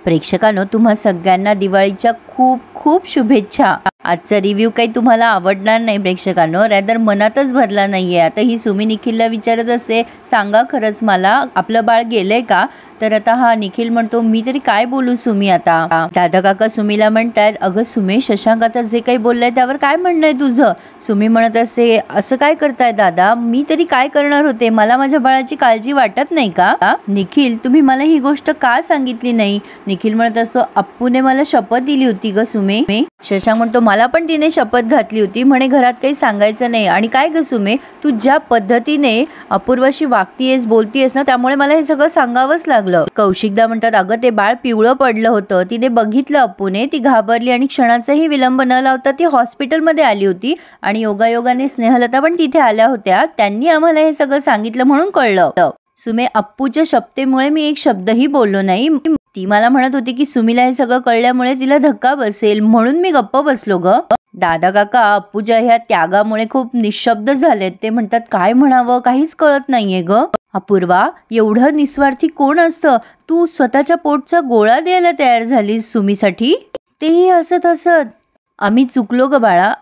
प्रेक्षकांनो, तुम्हा सगळ्यांना दिवाळीच्या खूप खूप शुभेच्छा। आजचा रिव्ह्यू काही तुम्हाला आवडणार नाही प्रेक्षकांनो, रॅदर मनातच भरला नाहीये। आता ही सुमी निखिलला विचारत असते, सांगा खरंच मला आपलं बाळ गेलंय का? तर आता हा निखिल म्हणतो, मी तरी काय बोलू सुमी आता। दादा काका सुमीला म्हणतात, अगं सुमे, शशांक आता जे काही बोललाय त्यावर काय म्हणणं आहे तुझं? सुमी म्हणत असते, असं काय करताय दादा, मी तरी काय करणार होते, मला माझ्या बाळाची काळजी वाटत नाही का? निखिल, तुम्ही मला ही गोष्ट का सांगितली नाही? निखिल म्हणत असतो, अप्पूने मला शपथ दिली होती ग सुमे। शशांक म्हणतो, मला पण तिने शपथ घातली होती, म्हणे घरात काही सांगायचं नाही। आणि काय ग सुमे, तू ज्या पद्धतीने अपूर्वाशी वागतीयेस बोलतीयेस ना, त्यामुळे मला हे सगळं सांगावंच लागलं। कौशिकदा म्हणतात, अगं ते बाळ पिवळं पडलं होतं, तिने बघितलं अप्पूने, ती घाबरली आणि क्षणाचाही विलंब न लावता ती हॉस्पिटलमध्ये आली होती आणि योगायोगाने स्नेहलता पण तिथे आल्या होत्या, त्यांनी आम्हाला हे सगळं सांगितलं म्हणून कळलं। सुमे, अप्पूच्या शब्देमुळे मी एक शब्दही बोललो नाही। ती मला म्हणत होती की सुमीला हे सगळं कळल्यामुळे तिला धक्का बसेल, म्हणून मी गप्प बसलो ग। दादा काका अप्पूच्या ह्या त्यागामुळे खूप निशब्द झालेत। ते म्हणतात, काय म्हणावं काहीच कळत नाहीये ग। अपूर्वा, एवढं निस्वार्थी कोण असतं? तू स्वतःच्या पोटचा गोळा द्यायला तयार झालीस सुमीसाठी? तेही हसत हसत। आम्ही चुकलो ग बाळा,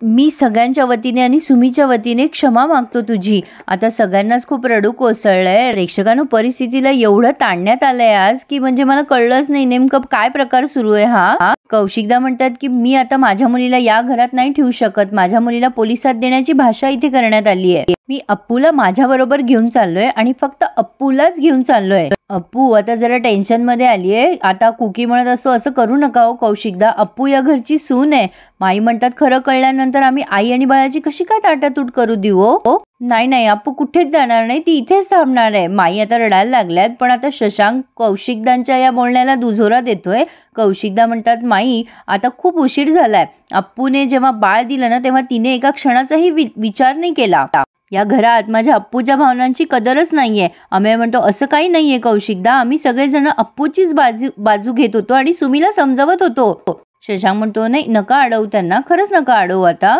मी सगळ्यांच्या वतीने आणि सुमीच्या वतीने क्षमा मागतो तुझी। आता सगळ्यांनाच खूप रडू कोसळलंय। प्रेक्षकांनो, परिस्थितीला एवढं ताणण्यात आलंय आज की म्हणजे मला कळलंच नाही नेमकं काय प्रकार सुरू आहे हा। कौशिकदा म्हणतात की मी आता माझ्या मुलीला या घरात नाही ठेवू शकत, माझ्या मुलीला पोलिसात देण्याची भाषा इथे करण्यात आली आहे। मी अप्पूला माझ्या बरोबर घेऊन चाललोय आणि फक्त अप्पूलाच घेऊन चाललोय। अप्पू आता जरा टेन्शन मध्ये आलीये। आता कुकी म्हणत असतो, असं करू नका हो कौशिकदा, अप्पू या घरची सून आहे। माई म्हणतात, खरं कळल्यानंतर आम्ही आई आणि बाळाची कशी काय ताटातूट करू देऊ हो? नाही, अप्पू कुठेच जाणार नाही, ती इथेच थांबणार आहे। माई आता रडायला लागल्यात, पण आता शशांक कौशिकदांच्या या बोलण्याला दुजोरा देतोय। कौशिकदा म्हणतात, माई आता खूप उशीर झालाय, अप्पूने जेव्हा बाळ दिलं ना तेव्हा तिने एका क्षणाचाही विचार नाही केला। या घरात माझ्या अप्पूच्या भावनांची कदरच नाहीये। अमेय म्हणतो, असं काही नाहीये कौशिकदा, आम्ही सगळेजण अप्पूचीच बाजू घेत होतो आणि सुमीला समजावत होतो। शशांक म्हणतो, नाही नका अडवू त्यांना, खरंच नका अडवू आता।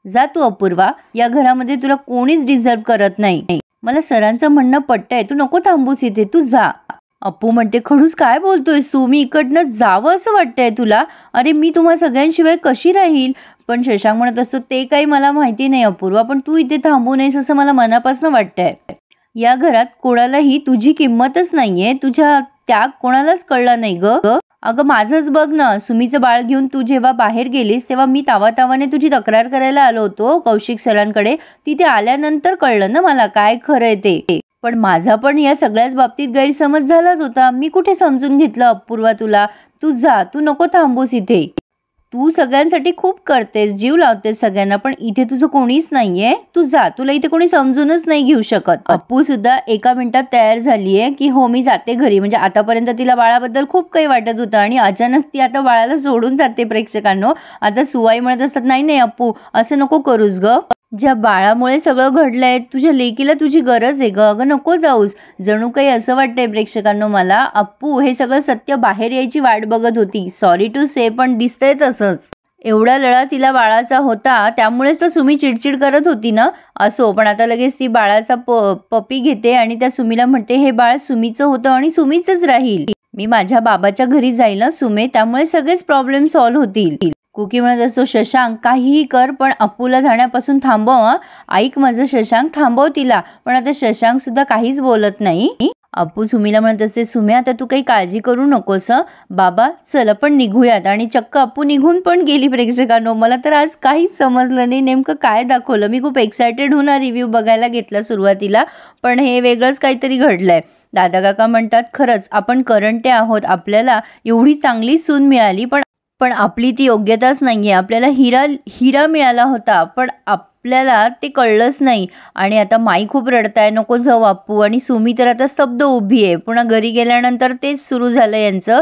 जा तू अपूर्वा, या घरामध्ये तुला कोणीच डिझर्व करत नाही। मला सरांचं म्हणणं पटतंय, तू नको थांबूस इथे, तू जा। अप्पू म्हणते, खडूस काय बोलतोयस तू, मी इकडनं जावं असं वाटतंय तुला? अरे मी तुम्हा सगळ्यांशिवाय कशी राहील? पण शशांक म्हणत असतो, ते काही मला माहिती नाही अपूर्वा, पण तू इथे थांबू नयेस असं मला मनापासून वाटतंय। या घरात कोणालाही तुझी किंमतच नाहीये, तुझा त्याग कोणालाच कळला नाही ग। अगं माझंच बघ ना, सुमीचं बाळ घेऊन तू जेव्हा बाहेर गेलीस तेव्हा मी तावातावाने तुझी तक्रार करायला आलो होतो कौशिक सरांकडे, तिथे आल्यानंतर कळलं ना मला काय खरंय ते। पण माझा पण या सगळ्याच बाबतीत गैरसमज झालाच होता, मी कुठे समजून घेतलं अपूर्वा तुला? तू जा, तू नको थांबूस इथे। तू सगळ्यांसाठी खूप करतेस, जीव लावतेस सगळ्यांना, पण इथे तुझं कोणीच नाहीये, तू जा, तुला इथे कोणी समजूनच नाही घेऊ शकत। अप्पू सुद्धा एका मिनिटात तयार झालीये की हो मी जाते घरी। म्हणजे आतापर्यंत तिला बाळाबद्दल खूप काही वाटत होतं आणि अचानक ती आता बाळाला सोडून जाते। प्रेक्षकांनो, आता सुवाई म्हणत असतात, नाही अप्पू असं नको करूस ग, ज्या बाळामुळे सगळं घडलंय, तुझ्या लेकीला तुझी गरज आहे ग, अगं नको जाऊस। जणू काही असं वाटतंय प्रेक्षकांनो मला, अप्पू हे सगळं सत्य बाहेर यायची वाट बघत होती। सॉरी टू से, पण दिसतंय तसंच। एवढा लळा तिला बाळाचा होता, त्यामुळेच तर सुमी चिडचिड करत होती ना। असो, पण आता लगेच ती बाळाचा पपी घेते आणि त्या सुमीला म्हणते, हे बाळ सुमीचं होतं आणि सुमीचंच राहील। मी माझ्या बाबाच्या घरी जाईल ना सुमे, त्यामुळे सगळेच प्रॉब्लेम सॉल्व्ह होतील। कुकी म्हणत असतो, शशांक काहीही कर पण अप्पूला जाण्यापासून थांबव। ऐक माझं शशांक, थांबव तिला। पण आता शशांक सुद्धा काहीच बोलत नाही। अप्पू सुमीला म्हणत असते, सुमे आता तू काही काळजी करू नकोस बाबा, चल आपण निघूयात। आणि चक्क अप्पू निघून पण गेली। प्रेक्षकांनो, मला तर आज काहीच समजलं नाही नेमकं काय दाखवलं। मी खूप एक्सायटेड होऊन रिव्ह्यू बघायला घेतला सुरुवातीला, पण हे वेगळंच काहीतरी घडलंय। दादा काका म्हणतात, खरंच आपण करंटे आहोत, आपल्याला एवढी चांगली सून मिळाली, पण आपली ती योग्यताच नाहीये। आपल्याला हिरा मिळाला होता, पण आपल्याला ते कळलंच नाही। आणि आता माई खूप रडताय, नको जाऊ अप्पू, आणि सुमी तर आता स्तब्ध उभी आहे। पुन्हा घरी गेल्यानंतर तेच सुरू झालं यांचं,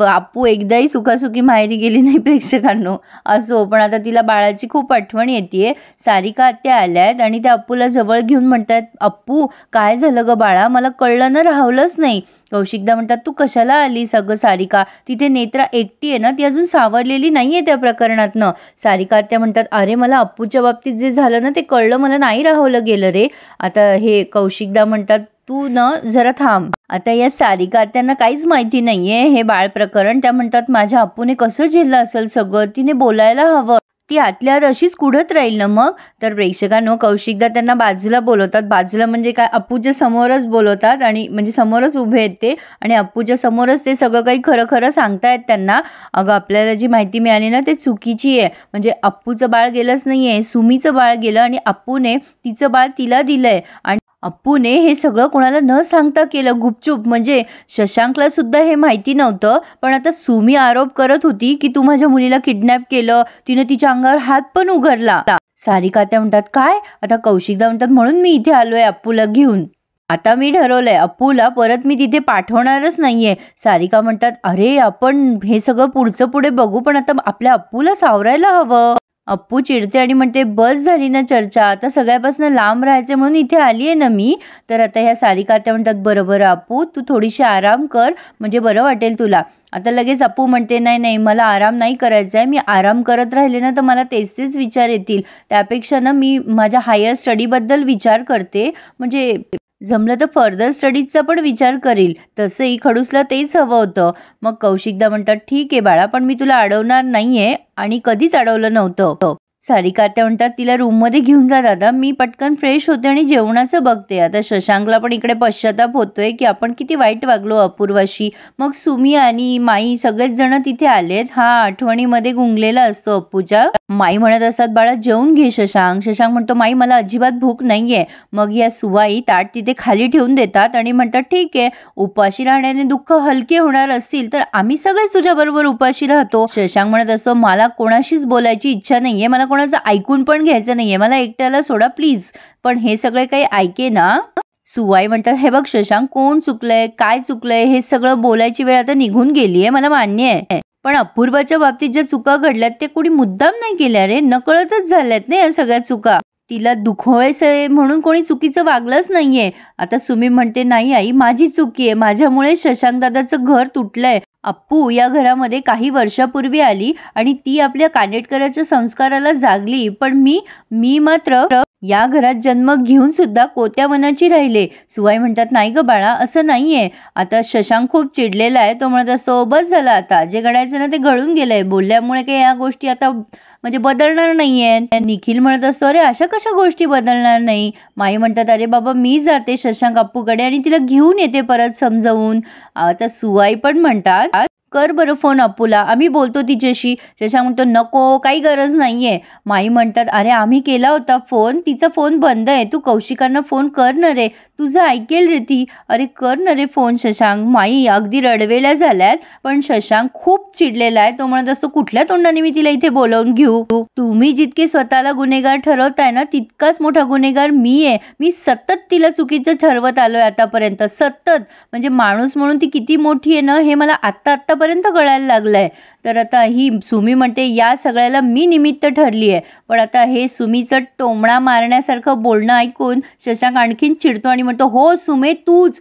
अप्पू एकदाही सुखासुखी माहेरी गेली नाही प्रेक्षकांनो। असो, पण आता तिला बाळाची खूप आठवण येते। सारिका आत्या आल्यात आणि त्या अप्पूला जवळ घेऊन म्हणतात, अप्पू काय झालं ग बाळा, मला कळलं ना, राहवलंच नाही। कौशिकदा म्हणतात, तू कशाला आलीस अगं सारिका, तिथे नेत्रा एकटी आहे ना, ती अजून सावरलेली नाहीये त्या प्रकरणातनं। सारिका आत्या म्हणतात, अरे मला अप्पूच्या बाबतीत जे झालं ना ते कळलं, मला नाही राहवलं गेलं रे। आता हे कौशिकदा म्हणतात, तू न जरा थांब. आता या सारिका त्यांना काहीच माहिती नाहीये हे बाळ प्रकरण. त्या म्हणतात माझ्या अप्पूने कसं झेललं असेल सगळं, तिने बोलायला हवं, ती आतल्या आत अशीच कुढत राहील ना मग. तर प्रेक्षकांनो कौशिकदा त्यांना बाजूला बोलवतात. बाजूला म्हणजे काय, अप्पूच्या समोरच बोलवतात आणि म्हणजे समोरच उभे आहेत ते आणि अप्पूच्या समोरच ते सगळं काही खरं खरं सांगतायत त्यांना. अगं आपल्याला जी माहिती मिळाली ना ते चुकीची आहे. म्हणजे अप्पूचं बाळ गेलंच नाहीये, सुमीचं बाळ गेलं आणि अप्पूने तिचं बाळ तिला दिलंय आणि अप्पूने हे सगळं कोणाला न सांगता केलं गुपचूप. म्हणजे शशांकला सुद्धा हे माहिती नव्हतं. पण आता सुमी आरोप करत होती की तू माझ्या मुलीला किडनॅप केलं, तिने तिच्या अंगावर हात पण उघडला. सारिका त्या म्हणतात काय. आता कौशिकदा म्हणतात म्हणून मी इथे आलोय अप्पूला घेऊन. आता मी ठरवलंय अप्पूला परत मी तिथे पाठवणारच नाहीये. सारिका म्हणतात अरे आपण हे सगळं पुढचं पुढे बघू, पण आता आपल्या अप्पूला सावरायला हवं. अप्पू चिडते आणि म्हणते बस झाली ना चर्चा, आता सगळ्यापासून लांब राहायचे म्हणून इथे आली आहे ना मी. तर आता ह्या सारिका त्या म्हणतात बरं बरं अप्पू तू थोडीशी आराम कर म्हणजे बरं वाटेल तुला. आता लगेच अप्पू म्हणते नाही नाही मला आराम नाही करायचा आहे, मी आराम करत राहिले ना तर मला तेच तेच विचार येतील, त्यापेक्षा ना मी माझ्या हायर स्टडीबद्दल विचार करते, म्हणजे जमलं तर फर्दर स्टडीजचा पण विचार करील. तसंही खडूसला तेच हवं होतं. मग कौशिकदा म्हणतात ठीक आहे बाळा, पण मी तुला अडवणार नाहीये आणि कधीच अडवलं नव्हतं. सारिका त्या म्हणतात तिला रूममध्ये घेऊन जा दादा, मी पटकन फ्रेश होते आणि जेवणाचं बघते. आता शशांकला पण इकडे पश्चाताप होतोय की आपण किती वाईट वागलो अपूर्वाशी. मग सुमी आणि माई सगळेच जण तिथे आलेत. हा आठवणीमध्ये गुंगलेला असतो अप्पूच्या. माई म्हणत असतात बाळा जेवून घे शशांक. शशांक म्हणतो माई मला अजिबात भूक नाहीये. मग या सुवाई ताट तिथे खाली ठेवून देतात आणि म्हणतात ठीक आहे, उपाशी राहण्याने दुःख हलके होणार असतील तर आम्ही सगळेच तुझ्याबरोबर उपाशी राहतो. शशांक म्हणत असतो मला कोणाशीच बोलायची इच्छा नाहीये, मला कोणाचं ऐकून पण घ्यायचं नाहीये, मला एकट्याला सोडा प्लीज. पण हे सगळे काही ऐके ना. सुवाई म्हणतात हे बघ शशांक कोण चुकलंय काय चुकलंय हे सगळं बोलायची वेळ आता निघून गेलीये, मला मान्य आहे. पण अपूर्वाच्या बाबतीत ज्या चुका घडल्यात ते कोणी मुद्दाम नाही केल्या रे, नकळतच झाल्यात ना या सगळ्या चुका. तिला दुखवायचंय म्हणून कोणी चुकीचं वागलंच नाहीये. आता सुमी म्हणते नाही आई माझी चुकी आहे, माझ्यामुळे शशांक दादाचं घर तुटलंय. अप्पू या घरामध्ये काही वर्षापूर्वी आली आणि ती आपल्या कानेटकराच्या संस्काराला जागली, पण मी मात्र या घरात जन्म घेऊन सुद्धा कोत्या मनाची राहिले. सुवाई म्हणतात नाही ग बाळा असं नाहीये. आता शशांक खूप चिडलेला आहे, तो म्हणत असतो बस झालं आता, जे घडायचं ना ते घडून गेलंय, बोलल्यामुळे काही या गोष्टी आता म्हणजे बदलणार नाहीये. निखिल म्हणत असतो अरे अशा कशा गोष्टी बदलणार नाही. माई म्हणतात अरे बाबा मी जाते शशांक अप्पूकडे आणि तिला घेऊन येते परत समजावून. आता सुवाई पण म्हणतात कर बरं फोन अप्पूला, आम्ही बोलतो तिच्याशी. शशांक म्हणतो नको काही गरज नाहीये. माई म्हणतात अरे आम्ही केला होता फोन, तिचा फोन बंद आहे, तू कौशिकांना फोन कर ना रे, तुझं ऐकेल रे ती. अरे कर ना रे फोन शशांक. माई अगदी रडवेल्या झाल्यात, पण शशांक खूप चिडलेला आहे. तो म्हणत असतो कुठल्या तोंडाने मी तिला इथे बोलावून घेऊ. तुम्ही जितके स्वतःला गुन्हेगार ठरवताय ना तितकाच मोठा गुन्हेगार मी आहे. मी सतत तिला चुकीचं ठरवत आलोय आतापर्यंत, सतत. म्हणजे माणूस म्हणून ती किती मोठी आहे ना हे मला आत्तापर्यंत कळायला लागलंय. तर आता ही सुमी म्हणते या सगळ्याला मी निमित्त ठरली आहे. पण आता हे सुमीचं टोमणा मारण्यासारखं बोलणं ऐकून शशांक आणखीन चिडतो आणि म्हणतो हो सुमे तूच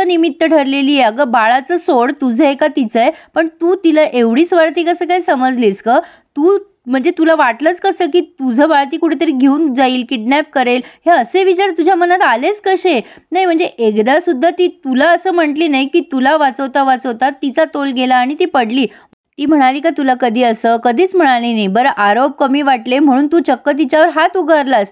निमित्त ठरलेली आहे. अगं बाळाचं सोड, तुझं आहे का तिचं आहे, पण तू तिला एवढी स्वार्थी कसं काय समजलीस का तू. म्हणजे तुला वाटलंच कसं की तुझं बाळ ती कुठेतरी घेऊन जाईल, किडनॅप करेल, हे असे विचार तुझ्या मनात आलेच कसे. नाही म्हणजे एकदा सुद्धा ती तुला असं म्हटली नाही की तुला वाचवता तिचा तोल गेला आणि ती पडली. ती म्हणाली का तुला कधी असं, कधीच म्हणाली नाही. बरं आरोप कमी वाटले म्हणून तू चक्क तिच्यावर हात उगारलास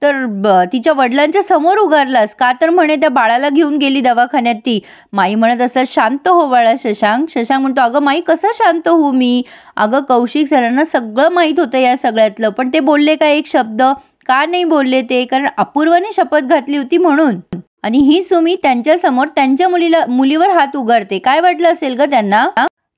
तर तिच्या वडिलांच्या समोर उगारलास का, तर म्हणे त्या बाळाला घेऊन गेली दवाखान्यात ती. माई म्हणत असतात शांत हो बाळा शशांक. शशांक म्हणतो अगं माई कसं शांत होऊ मी. अगं कौशिक सरांना सगळं माहीत होतं या सगळ्यातलं, पण ते बोलले का एक शब्द, का नाही बोलले ते, कारण अपूर्वाने शपथ घातली होती म्हणून. आणि ही सुमी त्यांच्या समोर त्यांच्या मुलीवर हात उगारते. काय वाटलं असेल ग त्यांना.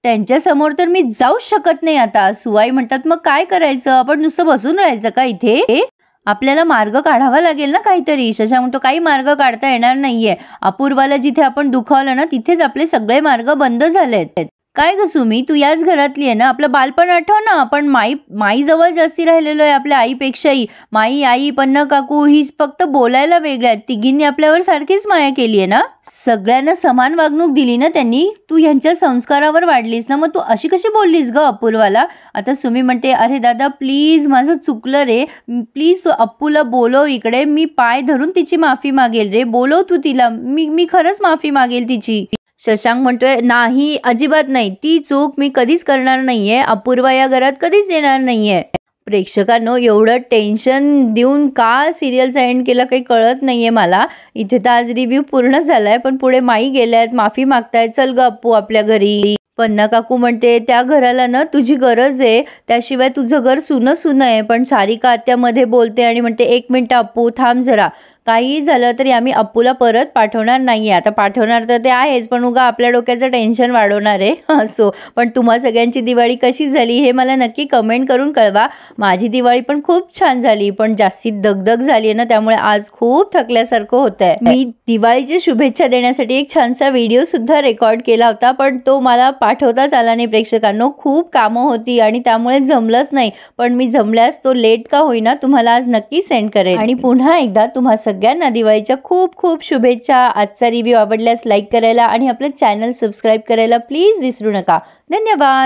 त्यांच्या समोर तर मी जाऊच शकत नाही आता. सुवाई म्हणतात मग काय करायचं, आपण नुसतं बसून राहायचं का इथे, आपल्याला मार्ग काढावा लागेल ना काहीतरी. शशांक म्हणतो काही मार्ग काढता येणार नाहीये. अपूर्वाला जिथे आपण दुखावलं ना तिथेच आपले सगळे मार्ग बंद झालेत. काय ग सुमी, तू याच घरातली आहे ना? आपलं बालपण आठव ना, आपण माईजवळ जास्ती राहिलेलो आहे आपल्या आईपेक्षाही. माई, आई, पन्ना काकू ही फक्त बोलायला वेगळ्या आहेत. तिघींनी आपल्यावर सारखीच माया केली आहे ना? सगळ्यांना समान वागणूक दिली ना त्यांनी? तू ह्यांच्या संस्कारावर वाढलीस ना, मग तू अशी कशी बोललीस ग अपूर्वाला? आता सुमी म्हणते, अरे दादा प्लीज, माझं चुकलं रे, प्लीज तू अप्पूला बोलव इकडे, मी पाय धरून तिची माफी मागेल रे, बोलव तू तिला, मी खरंच माफी मागेल तिची. शशांक म्हणतोय, नाही अजिबात नाही, ती चूक मी कधीच करणार नाहीये, अपूर्वा या घरात कधीच येणार नाहीये. प्रेक्षकांनो, एवढं टेन्शन देऊन का सिरियलचा एंड केला काही कळत नाहीये मला. इथे तर आज रिव्ह्यू पूर्ण झालाय, पण पुढे माई गेल्यात, माफी मागतायत, चल ग अप्पू आपल्या घरी. पन्ना काकू म्हणते, त्या घराला ना तुझी गरज आहे, त्याशिवाय तुझं घर सुनं सुनं आहे. पण सारिका आत्यामध्ये बोलते आणि म्हणते, 1 मिनिट अप्पू थांब जरा, काहीही झालं तरी आम्ही अप्पूला परत पाठवणार नाहीये. आता पाठवणार तर ते आहेच, पण उगा आपल्या डोक्याचं टेन्शन वाढवणार आहे असो. पण तुम्हा सगळ्यांची दिवाळी कशी झाली हे मला नक्की कमेंट करून कळवा. माझी दिवाळी पण खूप छान झाली, पण जास्तीत दगदग झाली आहे ना, त्यामुळे आज खूप थकल्यासारखं होतंय. मी दिवाळीची शुभेच्छा देण्यासाठी एक छानसा व्हिडिओ सुद्धा रेकॉर्ड केला होता, पण तो मला पाठवताच आला नाही प्रेक्षकांनो. खूप कामं होती आणि त्यामुळे जमलंच नाही, पण मी जमल्यास तो लेट का होईना तुम्हाला आज नक्की सेंड करेन. आणि पुन्हा एकदा तुम्हा सगळ्यांना दिवाळीच्या खूप खूप शुभेच्छा. आजचा रिव्ह्यू आवडल्यास लाईक करायला आणि आपलं चॅनल सबस्क्राईब करायला प्लीज विसरू नका. धन्यवाद.